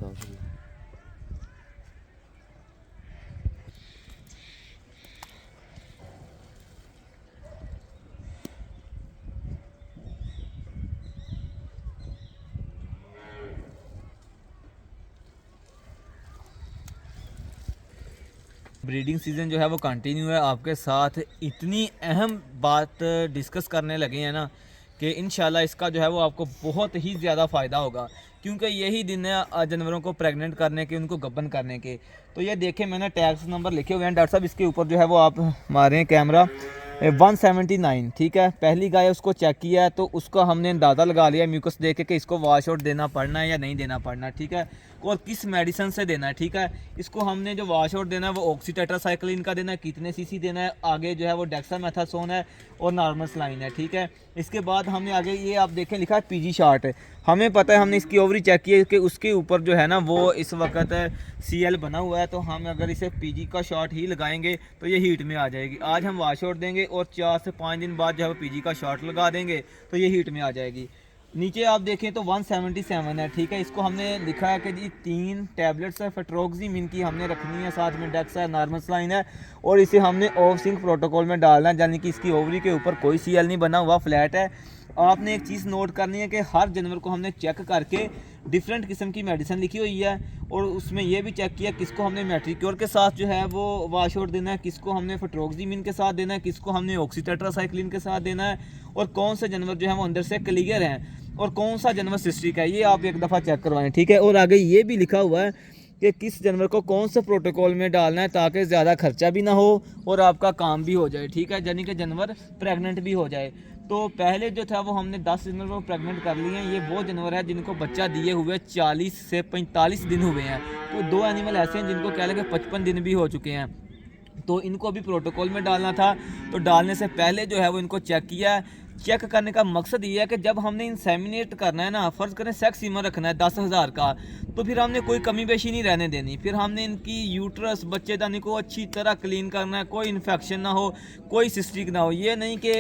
साफ है। Breeding season जो है वो कंटिन्यू है। आपके साथ इतनी अहम बात डिस्कस करने लगे हैं ना कि इंशाल्लाह इसका जो है वो आपको बहुत ही ज़्यादा फ़ायदा होगा, क्योंकि यही दिन है जानवरों को प्रेग्नेंट करने के, उनको गबन करने के। तो ये देखें, मैंने टैक्स नंबर लिखे हुए हैं डॉक्टर साहब, इसके ऊपर जो है वो आप मारें कैमरा 179, ठीक है। पहली गाय उसको चेक किया है तो उसका हमने अंदाज़ा लगा लिया म्यूकस देख के कि इसको वॉश आउट देना पड़ना है या नहीं देना पड़ना, ठीक है, और किस मेडिसिन से देना है, ठीक है। इसको हमने जो वॉश आउट देना है वो ऑक्सीटेट्रासाइक्लिन का देना है, कितने सीसी देना है, आगे जो है वो डेक्सामेथासोन है और नॉर्मल सलाइन है, ठीक है। इसके बाद हमने आगे ये आप देखें लिखा है पीजी शार्ट है। हमें पता है, हमने इसकी ओवरी चेक की है कि उसके ऊपर जो है ना वो इस वक्त सीएल बना हुआ है, तो हम अगर इसे पीजी का शॉट ही लगाएंगे तो ये हीट में आ जाएगी। आज हम वॉश आउट देंगे और 4 से 5 दिन बाद जो है वो पीजी का शॉट लगा देंगे तो ये हीट में आ जाएगी। नीचे आप देखें तो 177 है, ठीक है। इसको हमने लिखा है कि जी 3 टैबलेट्स है फेट्रोक्सिमिन की हमने रखनी है, साथ में डेक्स है, नॉर्मल सलाइन है, और इसे हमने ऑफ सिंक प्रोटोकॉल में डालना है, यानी कि इसकी ओवरी के ऊपर कोई सीएल नहीं बना हुआ, फ्लैट है। आपने एक चीज़ नोट करनी है कि हर जानवर को हमने चेक करके डिफरेंट किस्म की मेडिसिन लिखी हुई है, और उसमें यह भी चेक किया किसको हमने मेट्रिक्योर के साथ जो है वो वॉश आउट देना है, किसको हमने फेट्रोक्सिमिन के साथ देना है, किसको हमने ऑक्सीटेट्रासाइक्लिन के साथ देना है, और कौन से जानवर जो है वो अंदर से क्लियर हैं और कौन सा जानवर सिस्टिक है, ये आप एक दफ़ा चेक करवाएं, ठीक है। और आगे ये भी लिखा हुआ है कि किस जानवर को कौन से प्रोटोकॉल में डालना है ताकि ज़्यादा खर्चा भी ना हो और आपका काम भी हो जाए, ठीक है, यानी कि जानवर प्रेग्नेंट भी हो जाए। तो पहले जो था वो हमने 10 जानवर को प्रेग्नेंट कर लिए हैं। ये वो जानवर है जिनको बच्चा दिए हुए 40 से 45 दिन हुए हैं। तो 2 एनिमल ऐसे हैं जिनको कह लेंगे 55 दिन भी हो चुके हैं, तो इनको अभी प्रोटोकॉल में डालना था। तो डालने से पहले जो है वो इनको चेक किया है। चेक करने का मकसद ये है कि जब हमने इंसेमिनेट करना है ना, फ़र्ज़ करें सेक्स सीमन रखना है 10,000 का, तो फिर हमने कोई कमी पेशी नहीं रहने देनी। फिर हमने इनकी यूट्रस बच्चेदानी को अच्छी तरह क्लीन करना है, कोई इन्फेक्शन ना हो, कोई सिस्टिक ना हो। ये नहीं कि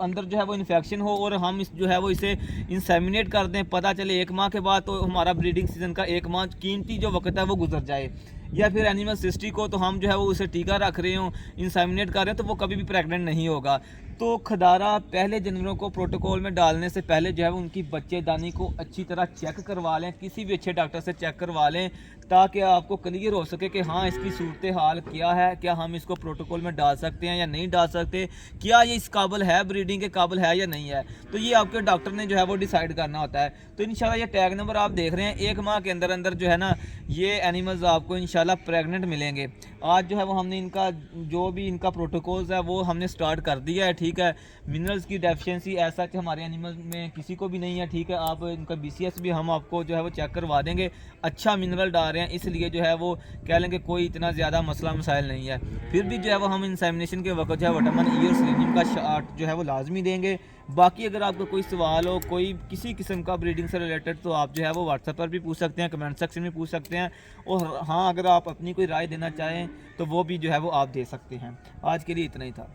अंदर जो है वो इन्फेक्शन हो और हम इस जो है वो इसे इंसेमिनेट कर दें, पता चले 1 माह के बाद तो हमारा ब्रीडिंग सीजन का 1 माह कीमती जो वक्त है वो गुजर जाए, या फिर एनिमल सिस्टिक हो तो हम जो है वो उसे टीका रख रहे हों, इंसेमिनेट कर रहे हैं, तो वो कभी भी प्रेग्नेंट नहीं होगा। तो खदारा पहले जानवरों को प्रोटोकॉल में डालने से पहले जो है वो उनकी बच्चेदानी को अच्छी तरह चेक करवा लें, किसी भी अच्छे डॉक्टर से चेक करवा लें, ताकि आपको क्लियर हो सके कि हाँ इसकी सूरत हाल क्या है, क्या हम इसको प्रोटोकॉल में डाल सकते हैं या नहीं डाल सकते, क्या ये इस काबिल है, ब्रीडिंग के काबिल है या नहीं है। तो ये आपके डॉक्टर ने जो है वो डिसाइड करना होता है। तो इंशाल्लाह ये टैग नंबर आप देख रहे हैं, 1 माह के अंदर अंदर जो है ना ये एनिमल्स आपको इंशाल्लाह प्रेग्नेंट मिलेंगे। आज जो है वो हमने इनका जो भी इनका प्रोटोकॉल्स है वो हमने स्टार्ट कर दिया है, ठीक है। मिनरल्स की डेफिशिएंसी ऐसा कि हमारे एनिमल में किसी को भी नहीं है, ठीक है। आप इनका BCS भी हम आपको जो है वो चेक करवा देंगे, अच्छा मिनरल डाल रहे हैं, इसलिए जो है वो कह लेंगे कोई इतना ज़्यादा मसला मसाइल नहीं है। फिर भी जो है वो हम इंसेमिनेशन के वक्त जो है विटामिन ई और सेलेनियम का शॉट जो है वो लाजमी देंगे। बाकी अगर आपको कोई सवाल हो कोई किसी किस्म का ब्रीडिंग से रिलेटेड, तो आप जो है वो व्हाट्सएप पर भी पूछ सकते हैं, कमेंट सेक्शन में पूछ सकते हैं, और हाँ अगर आप अपनी कोई राय देना चाहें तो वो भी जो है वो आप दे सकते हैं। आज के लिए इतना ही था।